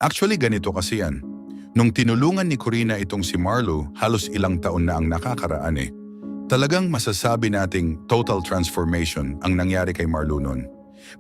Actually, ganito kasi yan. Nung tinulungan ni Corina itong si Marlo, halos ilang taon na ang nakakaraan eh. Talagang masasabi nating total transformation ang nangyari kay Marlo noon.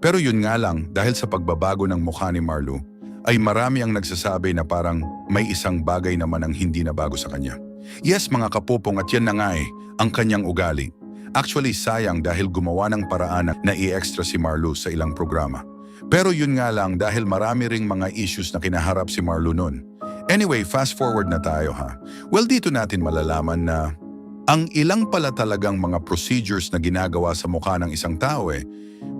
Pero yun nga lang, dahil sa pagbabago ng mukha ni Marlo, ay marami ang nagsasabi na parang may isang bagay naman ang hindi na bago sa kanya. Yes, mga kapupong, at yan na nga ang kanyang ugali. Actually, sayang dahil gumawa ng paraan na i-extra si Marlo sa ilang programa. Pero yun nga lang dahil marami ring mga issues na kinaharap si Marlo noon. Anyway, fast forward na tayo ha. Well, dito natin malalaman na ang ilang pala talagang mga procedures na ginagawa sa mukha ng isang tao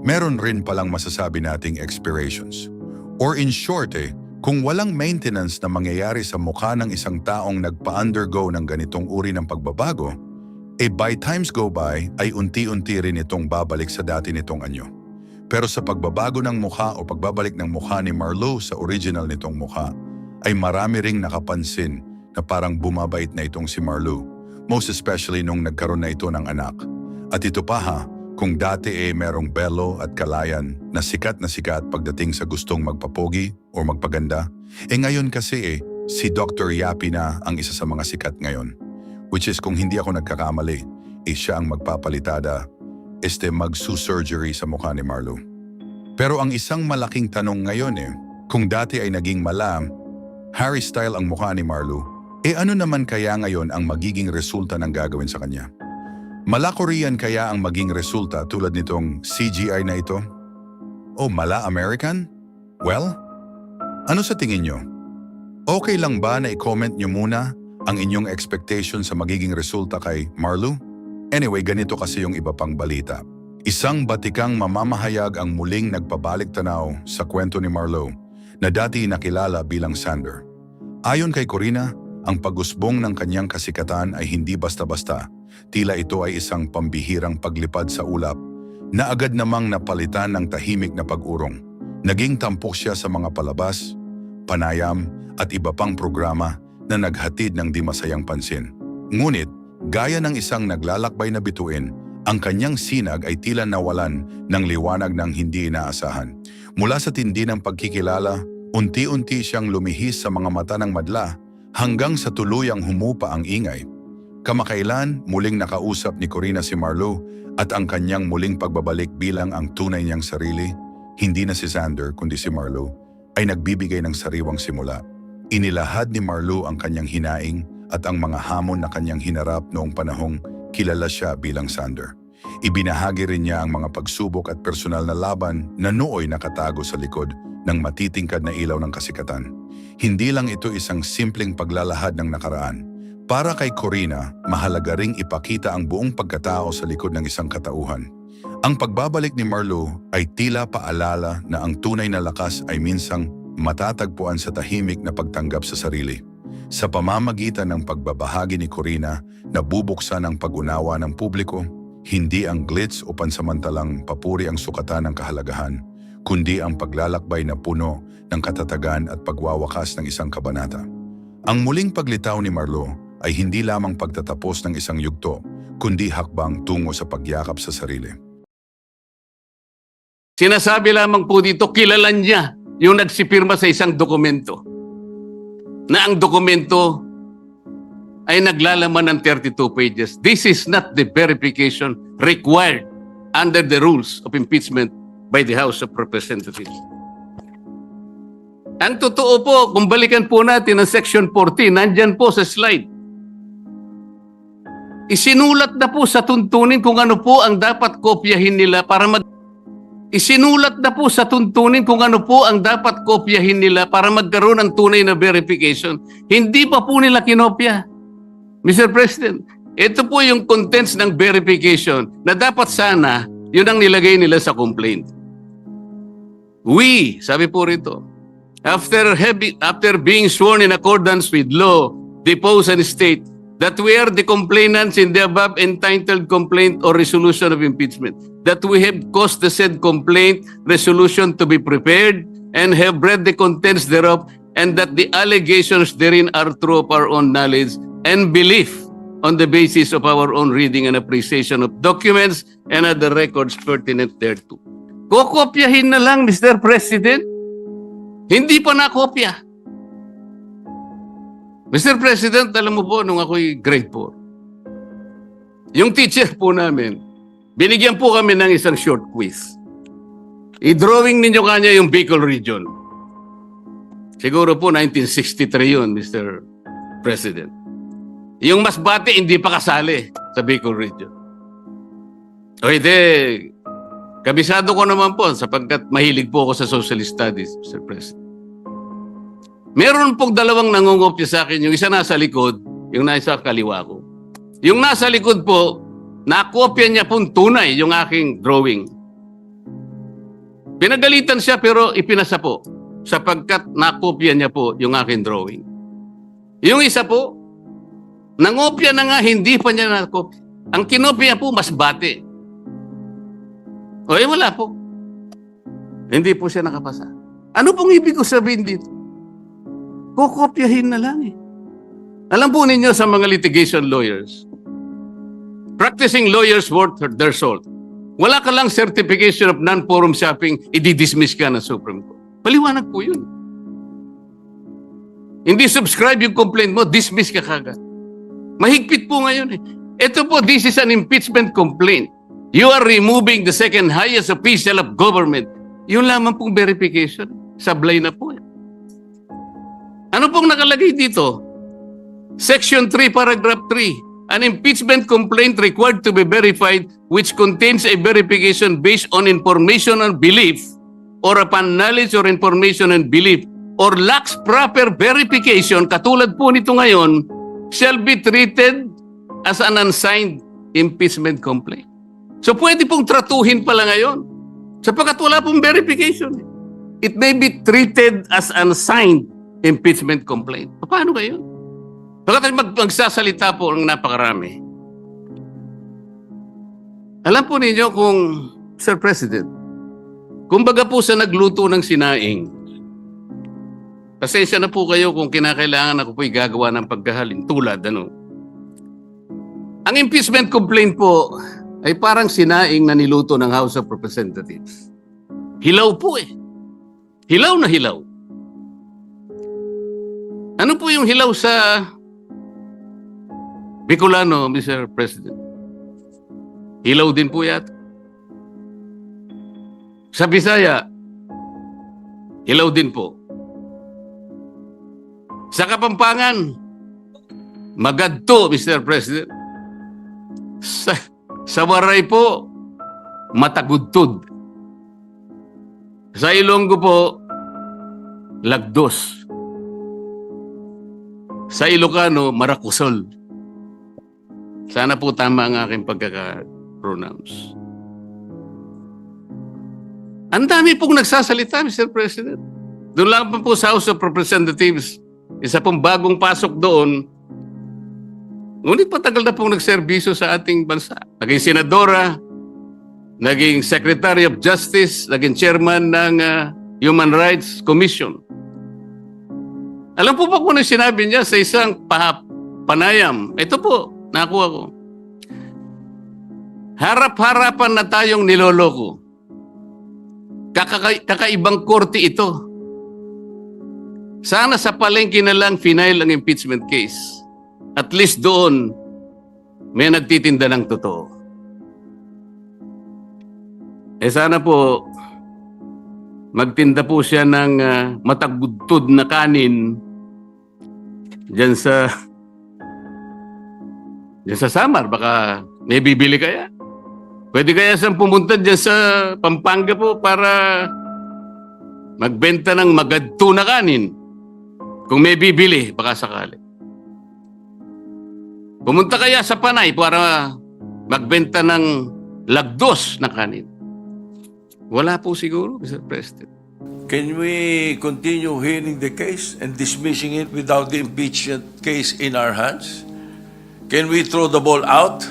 meron rin palang masasabi nating expirations. Or in short kung walang maintenance na mangyayari sa mukha ng isang taong nagpa-undergo ng ganitong uri ng pagbabago, by times go by ay unti-unti rin itong babalik sa dati nitong anyo. Pero sa pagbabago ng mukha o pagbabalik ng mukha ni Marlo sa original nitong mukha, ay marami ring nakapansin na parang bumabait na itong si Marlo. Most especially nung nagkaroon na ito ng anak. At ito pa ha, kung dati merong belo at kalayan na sikat pagdating sa gustong magpapogi o magpaganda, ngayon kasi si Dr. Yapi na ang isa sa mga sikat ngayon. Which is kung hindi ako nagkakamali, siya ang magpapalitada, magsu-surgery sa mukha ni Marlo. Pero ang isang malaking tanong ngayon kung dati ay naging malam, Harry style ang mukha ni Marlo, ano naman kaya ngayon ang magiging resulta ng gagawin sa kanya? Mala-Korean kaya ang maging resulta tulad nitong CGI na ito? O mala-American? Well, ano sa tingin nyo? Okay lang ba na i-comment nyo muna ang inyong expectation sa magiging resulta kay Marlo? Anyway, ganito kasi yung iba pang balita. Isang batikang mamamahayag ang muling nagpabalik tanaw sa kwento ni Marlo na dati nakilala bilang Sander. Ayon kay Corina, ang pag-usbong ng kanyang kasikatan ay hindi basta-basta. Tila ito ay isang pambihirang paglipad sa ulap na agad namang napalitan ng tahimik na pag-urong. Naging tampok siya sa mga palabas, panayam at iba pang programa na naghatid ng di masayang pansin. Ngunit, gaya ng isang naglalakbay na bituin, ang kanyang sinag ay tila nawalan ng liwanag ng hindi inaasahan. Mula sa tindi ng pagkikilala, unti-unti siyang lumihis sa mga mata ng madla hanggang sa tuluyang humupa ang ingay. Kamakailan, muling nakausap ni Corina si Marlo at ang kanyang muling pagbabalik bilang ang tunay niyang sarili, hindi na si Sander kundi si Marlo, ay nagbibigay ng sariwang simula. Inilahad ni Marlo ang kanyang hinaing at ang mga hamon na kanyang hinarap noong panahong kilala siya bilang Sander. Ibinahagi rin niya ang mga pagsubok at personal na laban na nooy nakatago sa likod ng matitingkad na ilaw ng kasikatan. Hindi lang ito isang simpleng paglalahad ng nakaraan. Para kay Corina, mahalaga ring ipakita ang buong pagkatao sa likod ng isang katauhan. Ang pagbabalik ni Marlo ay tila paalala na ang tunay na lakas ay minsang matatagpuan sa tahimik na pagtanggap sa sarili. Sa pamamagitan ng pagbabahagi ni Corina, nabubuksan ang pag-unawa ng publiko, hindi ang glitz o pansamantalang papuri ang sukatan ng kahalagahan, kundi ang paglalakbay na puno ng katatagan at pagwawakas ng isang kabanata. Ang muling paglitaw ni Marlo ay hindi lamang pagtatapos ng isang yugto, kundi hakbang tungo sa pagyakap sa sarili. Sinasabi lamang po dito, kilalan niya yung nagsipirma sa isang dokumento. Na ang dokumento ay naglalaman ng 32 pages. This is not the verification required under the rules of impeachment by the House of Representatives. Ang totoo po, kung balikan po natin ang Section 14, nandyan po sa slide. Isinulat na po sa tuntunin kung ano po ang dapat kopyahin nila para Isinulat na po sa tuntunin kung ano po ang dapat kopyahin nila para magkaroon ng tunay na verification. Hindi pa po nila kinopya. Mr. President, ito po yung contents ng verification na dapat sana yun ang nilagay nila sa complaint. We, sabi po rito, after being sworn in accordance with law, depose and state that we are the complainants in the above entitled complaint or resolution of impeachment, that we have caused the said complaint resolution to be prepared and have read the contents thereof, and that the allegations therein are true of our own knowledge and belief on the basis of our own reading and appreciation of documents and other records pertinent thereto. Kokopyahin na lang, Mr. President. Hindi pa nakopya. Mr. President, alam mo po, nung ako'y grade 4, yung teacher po namin, binigyan po kami ng isang short quiz. I-drawing ninyo kanya yung Bicol region. Siguro po 1963 yun, Mr. President. Yung Masbate, hindi pa kasali sa Bicol region. O hindi, kabisado ko naman po sapagkat mahilig po ako sa social studies, Mr. President. Meron pong dalawang nangungopya sa akin, yung isa nasa likod, yung nasa kaliwa ko. Yung nasa likod po, nakopya niya pong tunay yung aking drawing. Pinagalitan siya pero ipinasa po sapagkat nakopya niya po yung aking drawing. Yung isa po, nangopya na nga, hindi pa niya nakopya. Ang kinopya po, Masbate. O wala po. Hindi po siya nakapasa. Ano pong ibig ko sabihin dito? Kukopyahin na lang eh. Alam po ninyo sa mga litigation lawyers, practicing lawyers worth their salt. Wala ka lang certification of non-forum shopping, i-dismiss ka ng Supreme Court. Paliwanag po yun. Hindi subscribe yung complaint mo, dismiss ka kagad. Mahigpit po ngayon eh. Ito po, this is an impeachment complaint. You are removing the second highest official of government. Yun lamang pong verification. Sablay na po. Ano pong nakalagay dito? Section 3, paragraph 3. An impeachment complaint required to be verified which contains a verification based on information and belief or upon knowledge or information and belief or lacks proper verification, katulad po nito ngayon, shall be treated as an unsigned impeachment complaint. So pwede pong tratuhin pala ngayon sapagkat wala pong verification. It may be treated as unsigned impeachment complaint. Paano ba yun? Pagkatapos magsasalita po ang napakarami. Alam po ninyo kung, Sir President, kumbaga po sa nagluto ng sinaing, pasensya na po kayo kung kinakailangan ako po'y gagawa ng pagkahalin tulad, ano. Ang impeachment complaint po ay parang sinaing na niluto ng House of Representatives. Hilaw po eh. Hilaw na hilaw. Ano po yung hilaw sa Bicolano, Mr. President? Hilaw din po yata. Sa Bisaya, hilaw din po. Sa Kapampangan, magadto, Mr. President. Sa Waray po, matagudtod. Sa Ilonggo po, lagdos. Sa Ilocano, marakusol. Sana po tama ang aking pagkaka-pronounce. Ang dami pong nagsasalita, Mr. President. Doon lang po sa House of Representatives, isa pong bagong pasok doon. Ngunit patagal na pong nagserbisyo sa ating bansa. Naging senadora, naging Secretary of Justice, naging chairman ng Human Rights Commission. Alam po ba kung ano sinabi niya sa isang panayam? Ito po, nakuha ko. Harap-harapan na tayong niloloko. Kakaibang korte ito. Sana sa palengke na lang final ang impeachment case. At least doon, may nagtitinda ng totoo. Sana po, magtinda po siya ng matagudtod na kanin Diyan sa Samar, baka may bibili kaya. Pwede kaya siyang pumunta diyan sa Pampanga po para magbenta ng magadto na kanin. Kung may bibili, baka sakali. Pumunta kaya sa Panay para magbenta ng lagdos na kanin. Wala po siguro, Mr. President. Can we continue hearing the case and dismissing it without the impeachment case in our hands? Can we throw the ball out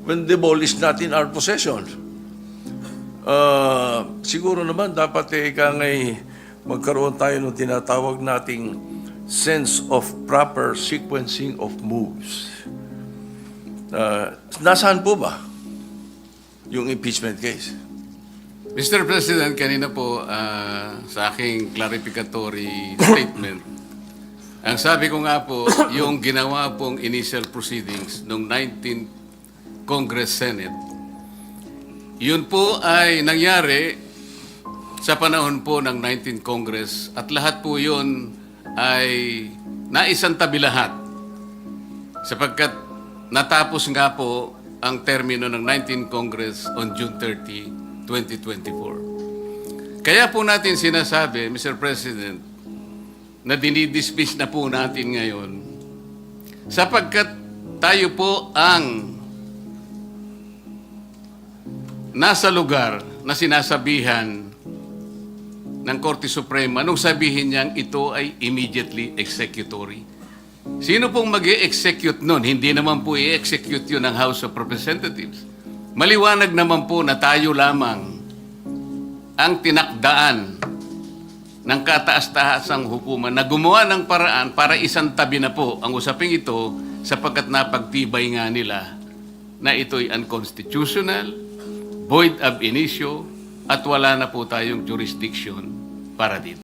when the ball is not in our possession? Siguro naman dapat magkaroon tayo ng tinatawag nating sense of proper sequencing of moves. Nasaan po ba yung impeachment case? Mr. President, kanina po sa aking clarificatory statement, Ang sabi ko nga po, yung ginawa pong initial proceedings noong 19th Congress Senate, yun po ay nangyari sa panahon po ng 19th Congress at lahat po yun ay naisantabi lahat sapagkat natapos nga po ang termino ng 19th Congress on June 30, 2024. Kaya po natin sinasabi, Mr. President, na dinidismiss na po natin ngayon sapagkat tayo po ang nasa lugar na sinasabihan ng Korte Suprema nung sabihin niyang ito ay immediately executory. Sino pong mag-i-execute nun? Hindi naman po i-execute yun ng House of Representatives. Maliwanag naman po na tayo lamang ang tinakdaan ng kataas-taasang hukuman na gumawa ng paraan para isantabi na po ang usaping ito sapagkat napagtibay nga nila na ito'y unconstitutional, void ab initio, at wala na po tayong jurisdiction para dito.